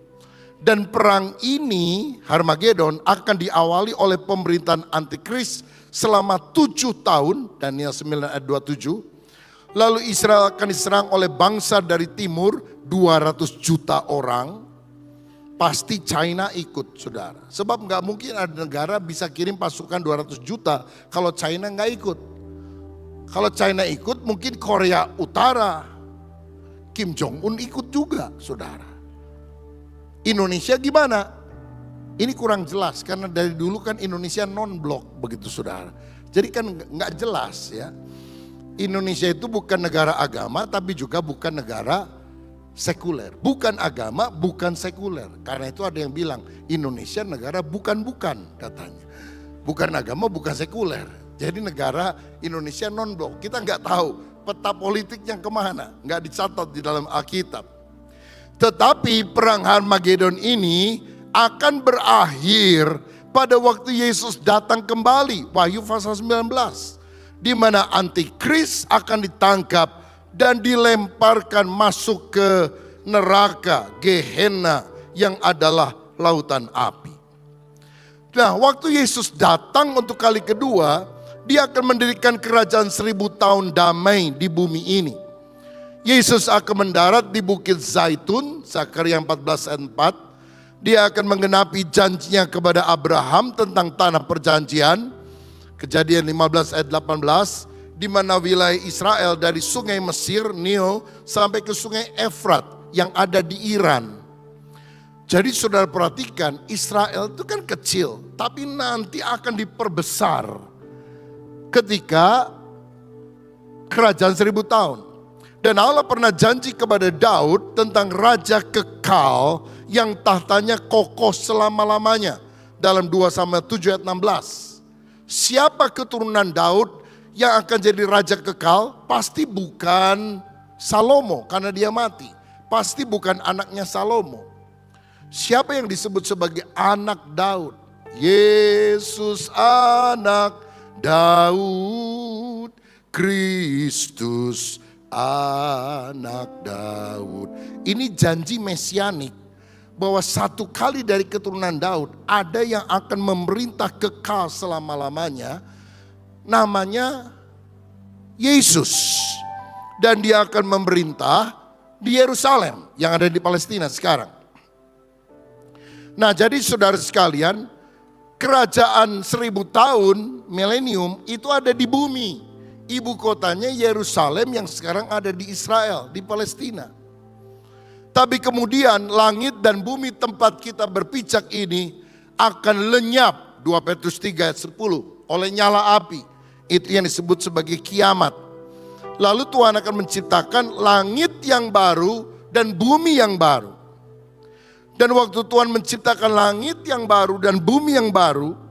Dan perang ini, Harmagedon, akan diawali oleh pemerintahan antikris selama 7 tahun, Daniel 9 ayat 27. Lalu Israel akan diserang oleh bangsa dari timur 200 juta orang. Pasti China ikut saudara. Sebab gak mungkin ada negara bisa kirim pasukan 200 juta kalau China gak ikut. Kalau China ikut mungkin Korea Utara, Kim Jong-un ikut juga saudara. Indonesia gimana? Ini kurang jelas karena dari dulu kan Indonesia non-blok begitu saudara. Jadi kan gak jelas ya. Indonesia itu bukan negara agama tapi juga bukan negara sekuler. Bukan agama, bukan sekuler. Karena itu ada yang bilang Indonesia negara bukan-bukan katanya. Bukan agama, bukan sekuler. Jadi negara Indonesia non-blok. Kita nggak tahu peta politiknya kemana. Nggak dicatat di dalam Alkitab. Tetapi perang Harmagedon ini akan berakhir pada waktu Yesus datang kembali. Wahyu pasal 19. Di mana antikris akan ditangkap dan dilemparkan masuk ke neraka Gehenna yang adalah lautan api. Nah, waktu Yesus datang untuk kali kedua, dia akan mendirikan kerajaan 1000 tahun damai di bumi ini. Yesus akan mendarat di Bukit Zaitun, Zakaria 14 ayat 4. Dia akan menggenapi janjinya kepada Abraham tentang tanah perjanjian. Kejadian 15 ayat 18. Di mana wilayah Israel dari sungai Mesir, Nil, sampai ke sungai Efrat yang ada di Iran. Jadi saudara perhatikan, Israel itu kan kecil, tapi nanti akan diperbesar ketika kerajaan 1000 tahun. Dan Allah pernah janji kepada Daud tentang raja kekal yang tahtanya kokoh selama-lamanya. Dalam 2 Samuel 7 ayat 16. Siapa keturunan Daud yang akan jadi raja kekal? Pasti bukan Salomo karena dia mati. Pasti bukan anaknya Salomo. Siapa yang disebut sebagai anak Daud? Yesus anak Daud, Kristus anak Daud. Ini janji mesianik bahwa satu kali dari keturunan Daud ada yang akan memerintah kekal selama-lamanya, namanya Yesus. Dan dia akan memerintah di Yerusalem yang ada di Palestina sekarang. Nah, jadi saudara sekalian, kerajaan 1000 tahun milenium itu ada di bumi. Ibu kotanya Yerusalem yang sekarang ada di Israel, di Palestina. Tapi kemudian langit dan bumi tempat kita berpijak ini akan lenyap, 2 Petrus 3 ayat 10, oleh nyala api. Itu yang disebut sebagai kiamat. Lalu Tuhan akan menciptakan langit yang baru dan bumi yang baru. Dan waktu Tuhan menciptakan langit yang baru dan bumi yang baru,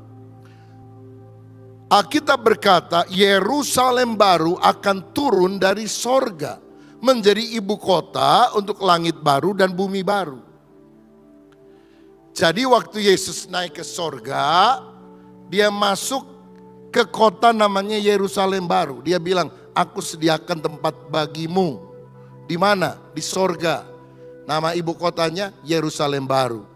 Alkitab berkata Yerusalem baru akan turun dari sorga menjadi ibu kota untuk langit baru dan bumi baru. Jadi waktu Yesus naik ke sorga, dia masuk ke kota namanya Yerusalem baru. Dia bilang, aku sediakan tempat bagimu. Di mana? Di sorga. Nama ibu kotanya Yerusalem baru.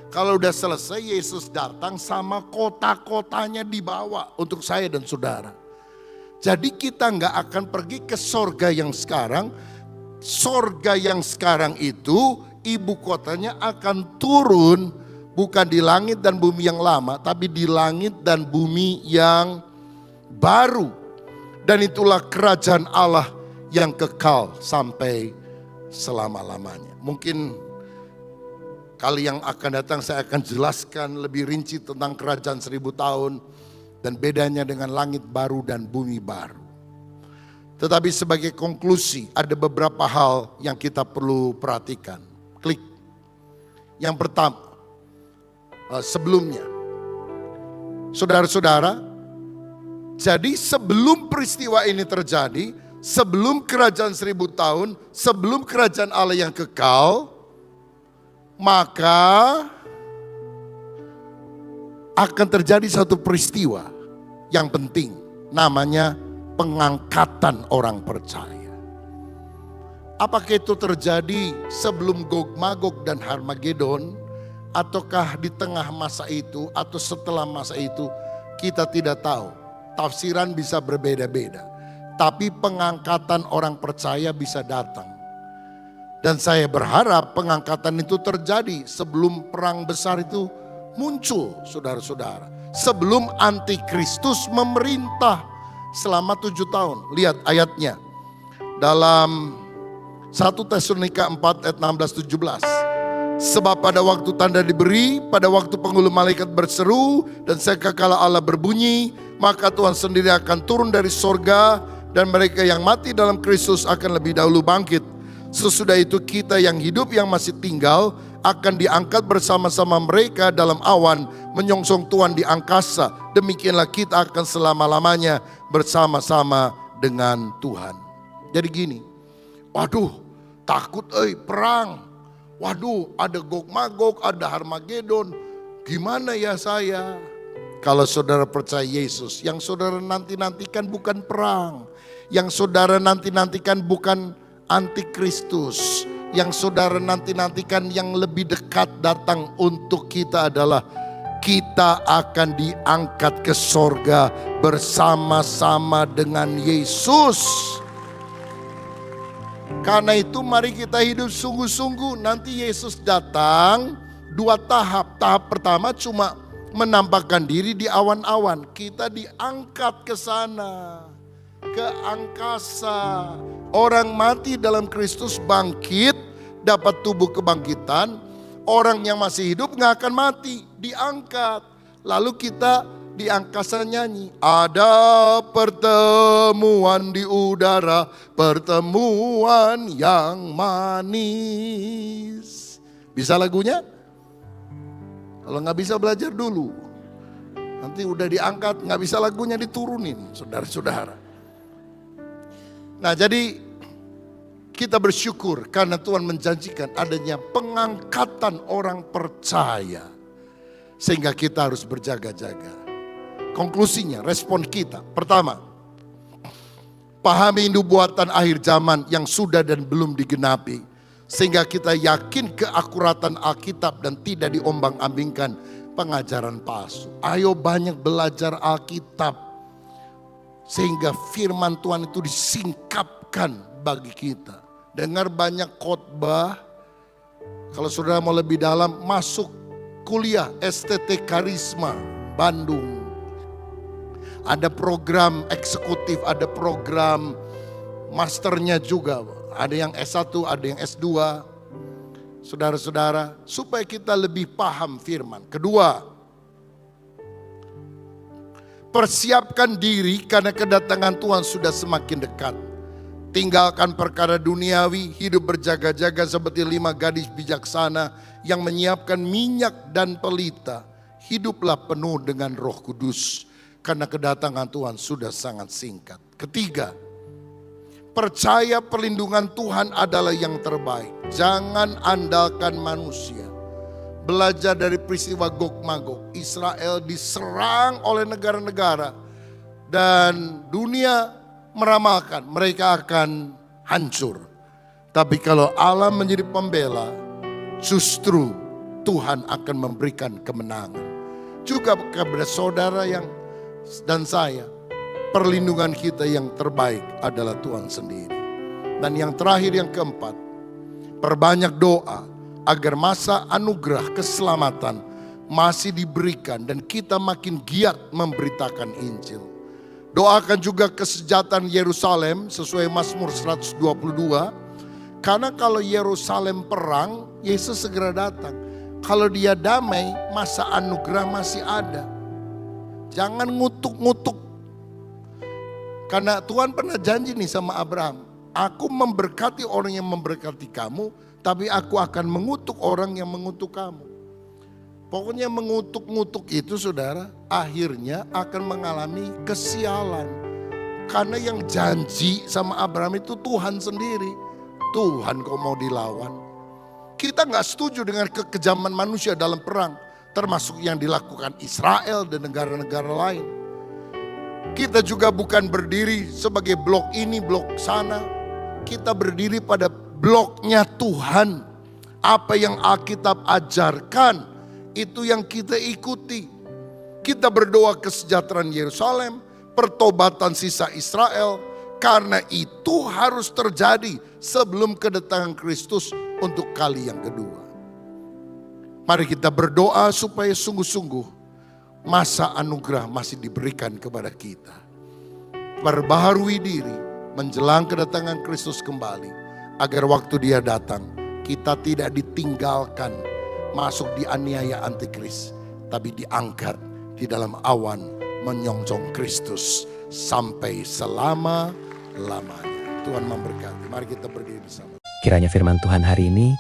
Kalau udah selesai, Yesus datang sama kota-kotanya dibawa untuk saya dan saudara. Jadi kita nggak akan pergi ke sorga yang sekarang. Sorga yang sekarang itu ibu kotanya akan turun bukan di langit dan bumi yang lama, tapi di langit dan bumi yang baru. Dan itulah kerajaan Allah yang kekal sampai selama-lamanya. Mungkin kali yang akan datang saya akan jelaskan lebih rinci tentang kerajaan 1000 tahun dan bedanya dengan langit baru dan bumi baru. Tetapi sebagai konklusi ada beberapa hal yang kita perlu perhatikan. Klik. Yang pertama, sebelumnya. Saudara-saudara, jadi sebelum peristiwa ini terjadi, sebelum kerajaan 1000 tahun, sebelum kerajaan Allah yang kekal, maka akan terjadi satu peristiwa yang penting, namanya pengangkatan orang percaya. Apakah itu terjadi sebelum Gog Magog dan Harmagedon, ataukah di tengah masa itu atau setelah masa itu, kita tidak tahu. Tafsiran bisa berbeda-beda, tapi pengangkatan orang percaya bisa datang. Dan saya berharap pengangkatan itu terjadi sebelum perang besar itu muncul, saudara-saudara. Sebelum antikristus memerintah selama 7 tahun. Lihat ayatnya. Dalam 1 Tesalonika 4 ayat 16-17. Sebab pada waktu tanda diberi, pada waktu penghulu malaikat berseru, dan sangkakala Allah berbunyi, maka Tuhan sendiri akan turun dari sorga, dan mereka yang mati dalam Kristus akan lebih dahulu bangkit. Sesudah itu kita yang hidup yang masih tinggal akan diangkat bersama-sama mereka dalam awan menyongsong Tuhan di angkasa. Demikianlah kita akan selama-lamanya bersama-sama dengan Tuhan. Jadi gini, waduh takut perang. Waduh ada Gog Magog, ada Harmagedon. Gimana ya saya? Kalau saudara percaya Yesus, yang saudara nanti-nantikan bukan perang. Yang saudara nanti-nantikan bukan antikristus. Yang saudara nanti-nantikan yang lebih dekat datang untuk kita adalah kita akan diangkat ke sorga bersama-sama dengan Yesus. Karena itu mari kita hidup sungguh-sungguh. Nanti Yesus datang 2 tahap. Tahap pertama cuma menampakkan diri di awan-awan. Kita diangkat ke sana, ke angkasa. Orang mati dalam Kristus bangkit, dapat tubuh kebangkitan. Orang yang masih hidup gak akan mati, diangkat. Lalu kita di angkasa nyanyi, ada pertemuan di udara, pertemuan yang manis. Bisa lagunya? Kalau nggak bisa belajar dulu. Nanti udah diangkat, nggak bisa lagunya diturunin, saudara-saudara. Nah jadi kita bersyukur karena Tuhan menjanjikan adanya pengangkatan orang percaya. Sehingga kita harus berjaga-jaga. Konklusinya, respon kita. Pertama, pahami nubuatan akhir zaman yang sudah dan belum digenapi. Sehingga kita yakin keakuratan Alkitab dan tidak diombang-ambingkan pengajaran palsu. Ayo banyak belajar Alkitab. Sehingga firman Tuhan itu disingkapkan bagi kita. Dengar banyak khotbah. Kalau saudara mau lebih dalam, masuk kuliah STT Karisma Bandung. Ada program eksekutif, ada program masternya juga. Ada yang S1, ada yang S2. Saudara-saudara, supaya kita lebih paham firman. Kedua, persiapkan diri karena kedatangan Tuhan sudah semakin dekat. Tinggalkan perkara duniawi, hidup berjaga-jaga seperti 5 gadis bijaksana yang menyiapkan minyak dan pelita. Hiduplah penuh dengan Roh Kudus. Karena kedatangan Tuhan sudah sangat singkat. Ketiga, percaya perlindungan Tuhan adalah yang terbaik. Jangan andalkan manusia. Belajar dari peristiwa Gog Magog. Israel diserang oleh negara-negara. Dan dunia meramalkan mereka akan hancur. Tapi kalau Allah menjadi pembela, justru Tuhan akan memberikan kemenangan. Juga kepada saudara yang dan saya, perlindungan kita yang terbaik adalah Tuhan sendiri. Dan yang terakhir, yang keempat, perbanyak doa agar masa anugerah keselamatan masih diberikan dan kita makin giat memberitakan Injil. Doakan juga kesejahteraan Yerusalem sesuai Mazmur 122. Karena kalau Yerusalem perang, Yesus segera datang. Kalau dia damai, masa anugerah masih ada. Jangan ngutuk-ngutuk. Karena Tuhan pernah janji nih sama Abraham. Aku memberkati orang yang memberkati kamu. Tapi aku akan mengutuk orang yang mengutuk kamu. Pokoknya mengutuk-ngutuk itu saudara. Akhirnya akan mengalami kesialan. Karena yang janji sama Abraham itu Tuhan sendiri. Tuhan kok mau dilawan. Kita gak setuju dengan kekejaman manusia dalam perang. Termasuk yang dilakukan Israel dan negara-negara lain. Kita juga bukan berdiri sebagai blok ini, blok sana. Kita berdiri pada bloknya Tuhan. Apa yang Alkitab ajarkan, itu yang kita ikuti. Kita berdoa kesejahteraan Yerusalem, pertobatan sisa Israel. Karena itu harus terjadi sebelum kedatangan Kristus untuk kali yang kedua. Mari kita berdoa supaya sungguh-sungguh masa anugerah masih diberikan kepada kita. Perbaharui diri menjelang kedatangan Kristus kembali. Agar waktu dia datang kita tidak ditinggalkan masuk di aniaya antikris. Tapi diangkat di dalam awan menyongsong Kristus sampai selama-lamanya. Tuhan memberkati. Mari kita berdiri bersama. Kiranya firman Tuhan hari ini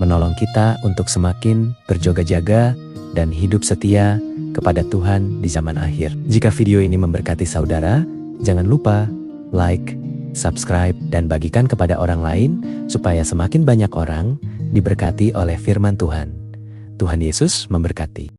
menolong kita untuk semakin berjaga-jaga dan hidup setia kepada Tuhan di zaman akhir. Jika video ini memberkati saudara, jangan lupa like, subscribe, dan bagikan kepada orang lain supaya semakin banyak orang diberkati oleh firman Tuhan. Tuhan Yesus memberkati.